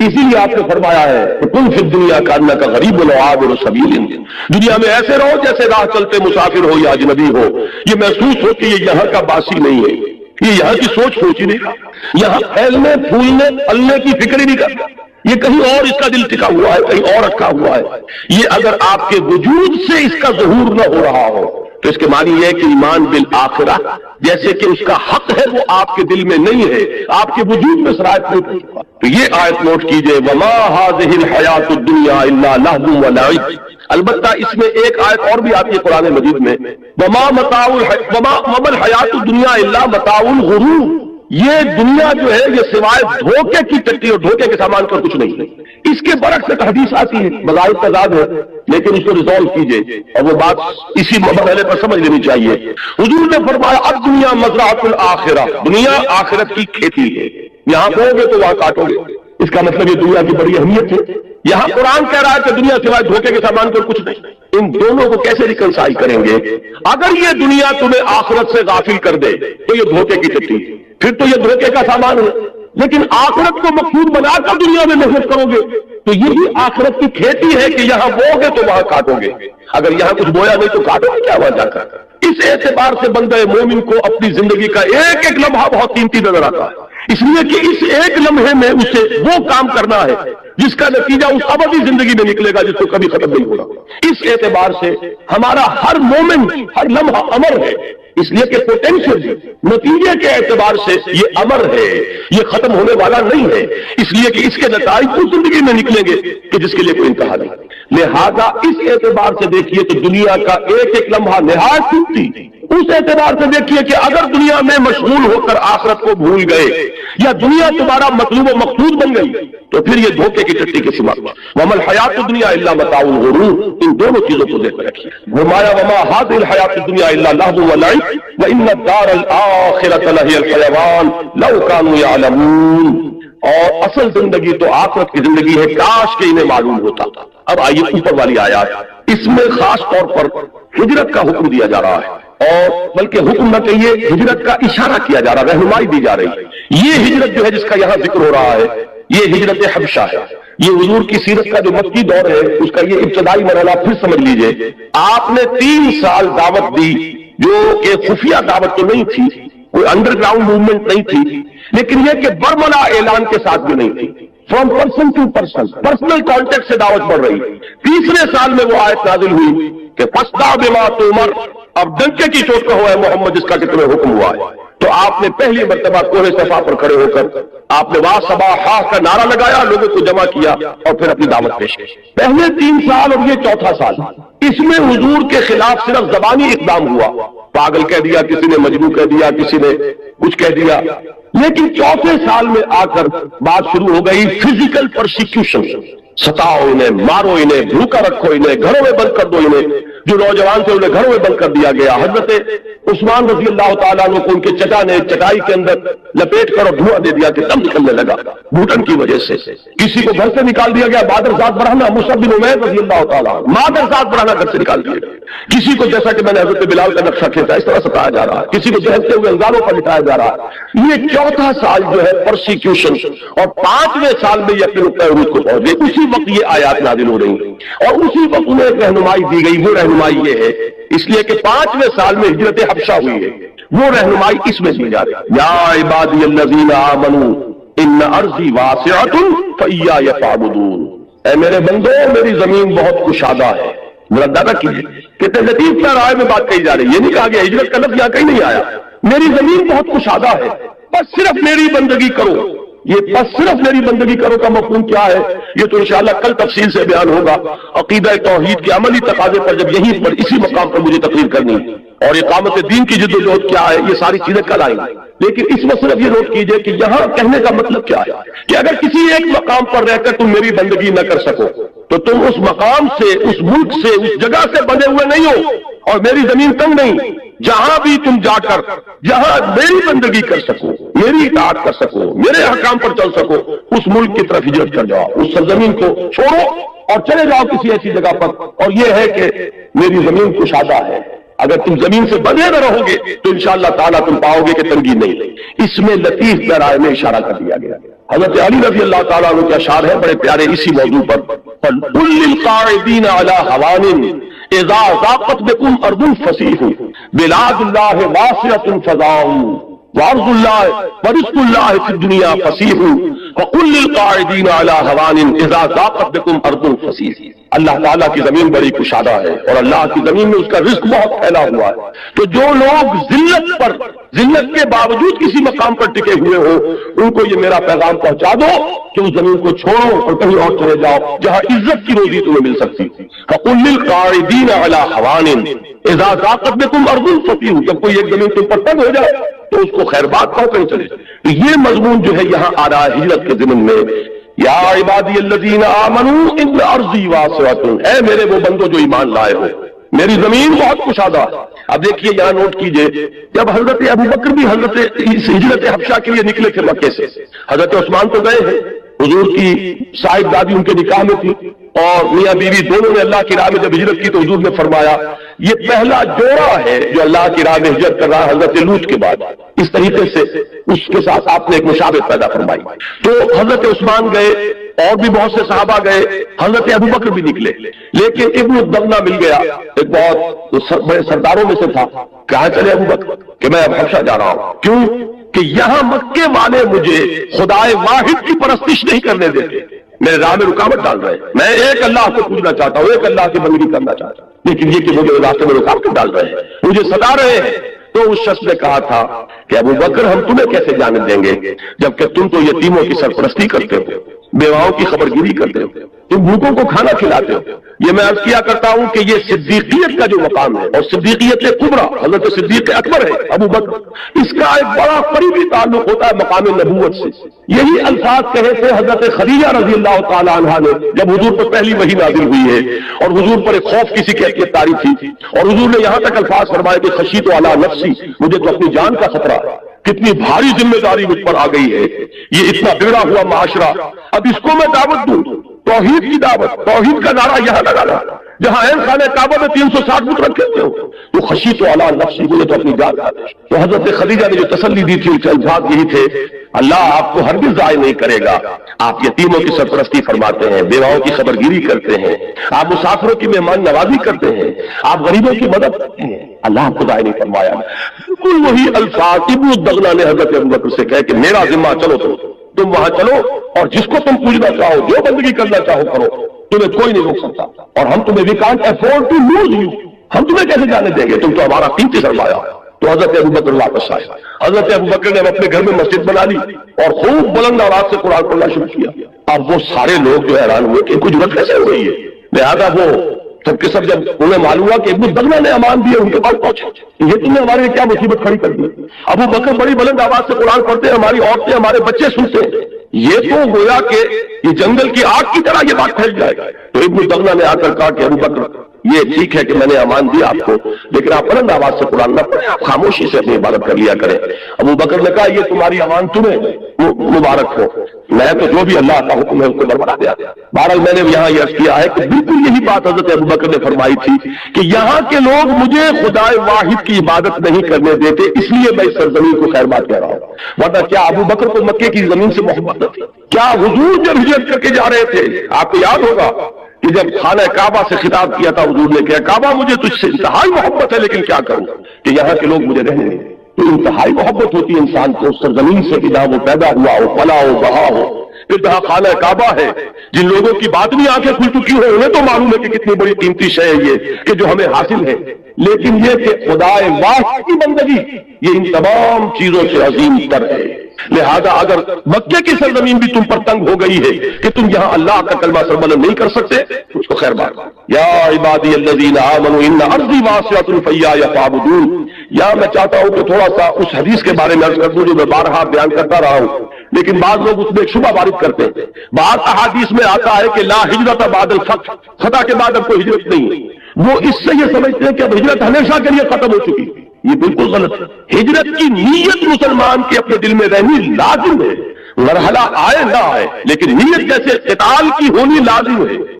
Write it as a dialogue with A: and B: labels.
A: اسی لیے آپ نے فرمایا ہے کن فی الدنیا کانک غریب و عابر سبیل، دنیا میں ایسے رہو جیسے راہ چلتے مسافر ہو یا اجنبی ہو، یہ محسوس ہو کہ یہ یہاں کا باسی نہیں ہے، یہ یہاں کی سوچ ہی نہیں کرتا، یہاں پھیلنے پھولنے پلنے کی فکر ہی نہیں کرتا، یہ کہیں اور اس کا دل ٹکا ہوا ہے، کہیں اور اٹکا ہوا ہے۔ یہ اگر آپ کے وجود سے اس کا ظہور نہ ہو رہا ہو تو اس کے معنی یہ ہے کہ ایمان بالآخرہ جیسے کہ اس کا حق ہے وہ آپ کے دل میں نہیں ہے، آپ کے وجود میں سرایت نہیں کرتا۔ تو یہ آیت نوٹ کیجئے وما هذه الحیات الدنیا الا لہو ولعب، البتہ اس میں ایک آیت اور بھی آتی ہے قرآن مجید میں وما الحیات الدنیا الا متاع الغرور، یہ دنیا جو ہے یہ سوائے دھوکے کی ٹٹی اور دھوکے کے سامان پر کچھ نہیں ہے۔ اس کے برعکس ایک حدیث آتی ہے، بظاہر تضاد ہے لیکن اس کو ریزالو کیجئے اور وہ بات اسی مرحلے پر سمجھ لینی چاہیے۔ حضور نے فرمایا اب دنیا مزرعۃ الآخرہ، دنیا آخرت کی کھیتی ہے، یہاں بو گے تو وہاں کاٹو گے، اس کا مطلب یہ دنیا کی بڑی اہمیت ہے۔ یہاں قرآن کہہ رہا ہے کہ دنیا سوائے دھوکے کے سامان پر کچھ نہیں، ان دونوں کو کیسے ریکنسائل کریں گے؟ اگر یہ دنیا تمہیں آخرت سے غافل کر دے تو یہ دھوکے کی ٹٹی، پھر تو یہ دھوکے کا سامان ہے، لیکن آخرت کو مقصود بنا کر دنیا میں محنت کرو گے تو یہی آخرت کی کھیتی ہے کہ یہاں بو گے تو وہاں کاٹو گے، اگر یہاں کچھ بویا نہیں تو کاٹو گے کیا وہاں جا کر۔ اس اعتبار سے بندہ مومن کو اپنی زندگی کا ایک ایک لمحہ بہت قیمتی نظر آتا ہے، اس لیے کہ اس ایک لمحے میں اسے وہ کام کرنا ہے جس کا نتیجہ اس ابدی زندگی میں نکلے گا، جس کو کبھی ختم نہیں ہوگا۔ اس اعتبار سے ہمارا ہر مومن ہر لمحہ امر ہے، اس لیے کہ پوٹینشیل نتیجے کے اعتبار سے یہ امر ہے، یہ ختم ہونے والا نہیں ہے، اس لیے کہ اس کے نتائج اس زندگی میں نکلیں گے کہ جس کے لیے کوئی انتہا نہیں۔ لہذا اس اعتبار سے دیکھیے تو دنیا کا ایک ایک لمحہ نہایت قیمتی، اس اعتبار سے دیکھیے کہ اگر دنیا میں مشغول ہو کر آخرت کو بھول گئے یا دنیا تمہارا مطلوب و مقصود بن گئی تو پھر یہ دھوکے کی ٹٹی کے سوا وما الحیات الدنیا الا متاع الغرور، ان دونوں چیزوں کو ذہن میں رکھیے۔ فرمایا وما هذه الحیات الدنیا الا لهو ولعب وان الدار الاخرة لهي الحیوان لو كانوا يعلمون، اور اصل زندگی تو آخرت کی زندگی ہے، کاش کہ انہیں معلوم ہوتا۔ اب آئیے اوپر والی آیات، اس میں خاص طور پر ہجرت کا حکم دیا جا رہا ہے، اور بلکہ حکم نہ کہیے ہجرت کا اشارہ کیا جا رہا ہے، رہنمائی دی جا رہی ہے۔ یہ ہجرت جو ہے جس کا یہاں ذکر ہو رہا ہے یہ ہجرت حبشہ ہے، یہ حضور کی سیرت کا جو مکی دور ہے اس کا یہ ابتدائی مرحلہ پھر سمجھ لیجئے۔ آپ نے 3 سال دعوت دی جو کہ خفیہ دعوت تو نہیں تھی، کوئی انڈر گراؤنڈ موومنٹ نہیں تھی، لیکن یہ کہ برملا اعلان کے ساتھ بھی نہیں تھی، from person to person, personal contact سے دعوت بڑھ رہی۔ تیسرے سال میں وہ آیت نازل ہوئی کہ فاصدع بما تؤمر، اب ڈنکے کی چوٹ کہو ہے محمد جس کا کہ تمہیں حکم ہوا ہے۔ تو آپ نے پہلی مرتبہ کوہ صفا پر کھڑے ہو کر آپ نے واہ صبا ہا کا نعرہ لگایا، لوگوں کو جمع کیا اور پھر اپنی دعوت پیش کی۔ پہلے 3 سال اور یہ چوتھا سال، اس میں حضور کے خلاف صرف زبانی اقدام ہوا، پاگل کہہ دیا، کسی نے مجنون کہہ دیا، کسی نے کچھ کہہ دیا، لیکن چوتھے سال میں آ کر بات شروع ہو گئی فزیکل پرسیکیوشن، ستاؤ انہیں، مارو انہیں، بھوکا رکھو انہیں، گھروں میں بند کر دو انہیں۔ جو نوجوان تھے انہیں گھروں میں بند کر دیا گیا۔ حضرت عثمان رضی اللہ تعالیٰ عنہ کو ان کے چچا نے چٹائی کے اندر لپیٹ کر اور دھواں دے دیا کہ دم نکلنے لگا گھٹن کی وجہ سے۔ کسی کو گھر سے نکال دیا گیا، مادرزاد برہنہ مصعب بن عمیر رضی اللہ تعالیٰ عنہ، مادرزاد برہنہ گھر سے نکال دیا گیا۔ کسی کو جیسا کہ میں نے حضرت بلال کا نقشہ کھینچا اس طرح ستایا جا رہا ہے، کسی کو جہلتے ہوئے انگاروں پر لٹایا جا رہا ہے۔ یہ چوتھا سال جو ہے پرسیکیوشن، اور 5ویں سال میں یہ اپنے نقطۂ عروج کو پہنچ گئے۔ اسی وقت یہ آیات نازل ہو رہی ہیں اور اسی وقت انہیں ایک رہنمائی دی گئی، وہ رہنمائی یہ ہے اس لیے کہ 5ویں سال میں ہجرت حبشہ ہوئی ہے، وہ رہنمائی اس میں دی جا رہی ہے۔ یا عبادی الذین آمنوا ان ارضی واسعۃ فایای فاعبدون، اے میرے بندو میری زمین بہت کشادہ ہے۔ مردادہ کیجیے کتنے لطیف پیرائے میں بات کہی جا رہی ہے، یہ نہیں کہا گیا ہجرت کا لفظ یہاں کہیں نہیں آیا، میری زمین بہت کشادہ ہے، بس صرف میری بندگی کرو۔ یہ بس صرف میری بندگی کرو کا مفہوم کیا ہے یہ تو انشاءاللہ کل تفصیل سے بیان ہوگا۔ عقیدہ توحید کے عملی تقاضے پر جب یہیں پر اسی مقام پر مجھے تقریر کرنی اور اقامت دین کی جد و جہد کیا ہے یہ ساری چیزیں کل آئیں گی، لیکن اس وقت صرف یہ نوٹ کیجئے کہ یہاں کہنے کا مطلب کیا ہے کہ اگر کسی ایک مقام پر رہ کر تم میری بندگی نہ کر سکو تو تم اس مقام سے، اس ملک سے، اس جگہ سے بنے ہوئے نہیں ہو، اور میری زمین تنگ نہیں۔ جہاں بھی تم جا کر جہاں میری بندگی کر سکو، میری اطاعت کر سکو، میرے احکام پر چل سکو، اس ملک کی طرف ہجرت کر جاؤ، اس سرزمین کو چھوڑو اور چلے جاؤ کسی ایسی جگہ پر۔ اور یہ ہے کہ میری زمین کشادہ ہے، اگر تم زمین سے بنے نہ رہو گے تو انشاءاللہ تعالیٰ تم پاؤ گے کہ تنگی نہیں۔ اس میں لطیف پیرائے میں اشارہ کر دیا گیا۔ حضرت علی رضی اللہ تعالیٰ عنہ کے اشعار ہیں بڑے پیارے اسی موضوع پر، قل للقاعدین علی ہوان اذا ضاقت بکم ارض فصیح بلاد اللہ واسعۃ فضاء وارض اللہ ورزق اللہ فی الدنیا فصیح وقل للقاعدین علی ہوان اذا ضاقت بکم ارض فصیح۔ اللہ تعالیٰ کی زمین بڑی کشادہ ہے اور اللہ کی زمین میں اس کا رزق بہت پھیلا ہوا ہے، تو جو لوگ ذلت کے باوجود کسی مقام پر ٹکے ہوئے ہو ان کو یہ میرا پیغام پہنچا دو کہ اس زمین کو چھوڑو اور کہیں اور چلے جاؤ جہاں عزت کی روزی تمہیں مل سکتی۔ فَقُلْ لِلْقَاعِدِينَ عَلَىٰ هَوَانٍ اِذَا ضَاقَتْ بِكُمْ أَرْضٌ فَصِيحٌ، جب کوئی ایک زمین تم پر تنگ ہو جائے تو اس کو خیر بات کہو کہیں چلے جائے۔ تو یہ مضمون جو ہے یہاں آ رہا ہے ہجرت کے ضمن میں، یا عبادی الذین آمنوا ان ارضی واسعۃ، اے میرے وہ بندو جو ایمان لائے ہو میری زمین بہت کشادہ ہے۔ اب دیکھیے یہاں نوٹ کیجئے، جب حضرت ابوبکر بھی حضرت ہجرت حبشہ کے لیے نکلے تھے مکے سے، حضرت عثمان تو گئے ہیں، حضور کی صاحب دادی ان کے نکاح میں تھی اور میاں بیوی دونوں نے اللہ کی راہ میں جب ہجرت کی تو حضور نے فرمایا یہ پہلا جوڑا ہے جو اللہ کی راہ میں ہجرت کر رہا ہے حضرت لوط کے بعد۔ اس طریقے سے اس کے ساتھ آپ نے ایک مشابہت پیدا فرمائی۔ تو حضرت عثمان گئے اور بھی بہت سے صحابہ گئے، حضرت ابوبکر بھی نکلے، لیکن ابن الدغنہ مل گیا، ایک بہت بڑے سرداروں میں سے تھا۔ کہاں چلے ابوبکر کہ میں اب حبشہ جا رہا ہوں، کیوں کہ یہاں مکے والے مجھے خدائے واحد کی پرستش نہیں کرنے دیتے، میرے راہ میں رکاوٹ ڈال رہے ہیں۔ میں ایک اللہ کو پوجنا چاہتا ہوں، ایک اللہ کی بندگی کرنا چاہتا ہوں، لیکن یہ کہ مجھے راستے میں رکاوٹ ڈال رہے ہیں، مجھے ستا رہے ہیں۔ تو اس شخص نے کہا تھا کہ ابوبکر ہم تمہیں کیسے جانے دیں گے جبکہ تم تو یتیموں کی سرپرستی کرتے ہو، بیواؤں کی خبر گیری کرتے ہو، تم بھوکوں کو کھانا کھلاتے ہو۔ یہ میں عرض کیا کرتا ہوں کہ یہ صدیقیت کا جو مقام ہے اور صدیقیت کبریٰ حضرت صدیق اکبر ہے ابوبکر، اس کا ایک بڑا قریبی تعلق ہوتا ہے مقام نبوت سے۔ یہی الفاظ کہے تھے حضرت خدیجہ رضی اللہ تعالی عنہا نے جب حضور پر پہلی وحی نازل ہوئی ہے اور حضور پر ایک خوف کسی کیفیت طاری تھی اور حضور نے یہاں تک الفاظ فرمائے کہ خشیت علی نفسی، مجھے تو اپنی جان کا خطرہ ہے، کتنی بھاری ذمہ داری مجھ پر آ گئی ہے، یہ اتنا بگڑا ہوا معاشرہ، اب اس کو میں دعوت دوں، توحید کی دعوت، توحید کا نعرہ یہاں لگانا جہاں عین خانہ کعبہ میں 360 فٹ رکھے ہوئے ہو، تو خشیت علی نفسی، مجھے تو اپنی جان کا۔ تو حضرت خدیجہ نے جو تسلی دی تھی اس کے الفاظ یہی تھے، اللہ آپ کو ہرگز ضائع نہیں کرے گا، آپ یتیموں کی سرپرستی فرماتے ہیں، بیواؤں کی خبر گیری کرتے ہیں، آپ مسافروں کی مہمان نوازی کرتے ہیں، آپ غریبوں کی مدد کرتے ہیں، اللہ آپ کو ضائع نہیں فرمایا۔ بالکل وہی الفاظ ابن الدغنہ نے حضرت ابوبکر سے کہا کہ میرا ذمہ، چلو تم وہاں چلو اور جس کو تم پوجنا چاہو، جو بندگی کرنا چاہو کرو، تمہیں کوئی نہیں روک سکتا، اور ہم تمہیں we can't afford to lose you، ہم تمہیں کیسے جانے دیں گے، تم تو ہمارا قیمتی سرمایہ۔ تو حضرت ابوبکر واپس آئے، حضرت ابوبکر نے اپنے گھر میں مسجد بنا لی اور خوب بلند آواز سے قرآن پڑھنا شروع کیا۔ اب وہ سارے لوگ جو حیران ہوئے کہ کچھ جرأت کیسے ہو رہی ہے، لہذا وہ سب کے سب جب انہیں معلوم ہوا کہ ابن الدغنہ نے امان دیے ان کے پاس پہنچے، یہ تم نے ہمارے لیے کیا مصیبت کھڑی کر دی؟ ابوبکر بڑی بلند آواز سے قرآن پڑھتے ہیں، ہماری عورتیں ہمارے بچے سنتے ہیں، یہ تو گویا کہ یہ جنگل کی آگ کی طرح یہ بات پھیل جائے گا۔ تو ابن الدغنہ نے آ کر کہا کہ ابوبکر یہ ٹھیک ہے کہ میں نے امان دیا آپ کو، لیکن آپ بلند آواز سے قرآن نہ پڑھیں، آپ خاموشی سے اپنی عبادت کر لیا کریں۔ ابوبکر نے کہا یہ تمہاری امان تمہیں مبارک ہو، میں تو جو بھی اللہ کا حکم ہے اس کو بربرا دیا۔ بہرحال میں نے یہاں یہ عرض کیا ہے کہ بالکل یہی بات حضرت ابوبکر نے فرمائی تھی کہ یہاں کے لوگ مجھے خدائے واحد کی عبادت نہیں کرنے دیتے، اس لیے میں اس سرزمین کو خیر بات کہہ رہا ہوں۔ ورنہ کیا ابوبکر کو مکے کی زمین سے محبت نہ تھی؟ کیا حضور جب ہجرت کر کے جا رہے تھے، آپ کو یاد ہوگا کہ جب خانہ کعبہ سے خطاب کیا تھا حضور نے کہا کعبہ مجھے تجھ سے انتہائی محبت ہے، لیکن کیا کروں کہ یہاں کے لوگ مجھے رہنے نہیں۔ تو انتہائی محبت ہوتی ہے انسان کو اس سرزمین سے کہ جہاں وہ پیدا ہوا ہو، پلا ہو، بہا ہو، پھر جہاں خانہ کعبہ ہے، جن لوگوں کی باطنی آنکھیں کھل چکی ہو انہیں تو معلوم ہے کہ کتنی بڑی قیمتی شے ہے یہ کہ جو ہمیں حاصل ہے، لیکن یہ کہ خدائے واحد کی بندگی یہ ان تمام چیزوں سے عظیم تر ہے۔ لہذا اگر مکے کی سرزمین بھی تم پر تنگ ہو گئی ہے کہ تم یہاں اللہ کا کلمہ سربلند نہیں کر سکتے، اس کو خیر بات۔ یا عبادی الذین آمنوا ان ارضی واسعۃ فایای فاعبدون، یا میں چاہتا ہوں کہ تھوڑا سا اس حدیث کے بارے میں عرض کر دوں جو میں بارہا بیان کرتا رہا ہوں، لیکن بعض لوگ اس میں ایک شبہ وارد کرتے ہیں۔ بعض احادیث میں آتا ہے کہ لا ہجرت بعد الفتح، فتح کے بعد اب کوئی ہجرت نہیں، وہ اس سے یہ سمجھتے ہیں کہ اب ہجرت ہمیشہ کے لیے ختم ہو چکی۔ یہ بالکل غلط ہے۔ ہجرت کی نیت مسلمان کے اپنے دل میں رہنی لازم ہے، مرحلہ آئے نہ آئے، لیکن نیت جیسے قتال کی ہونی لازم ہے۔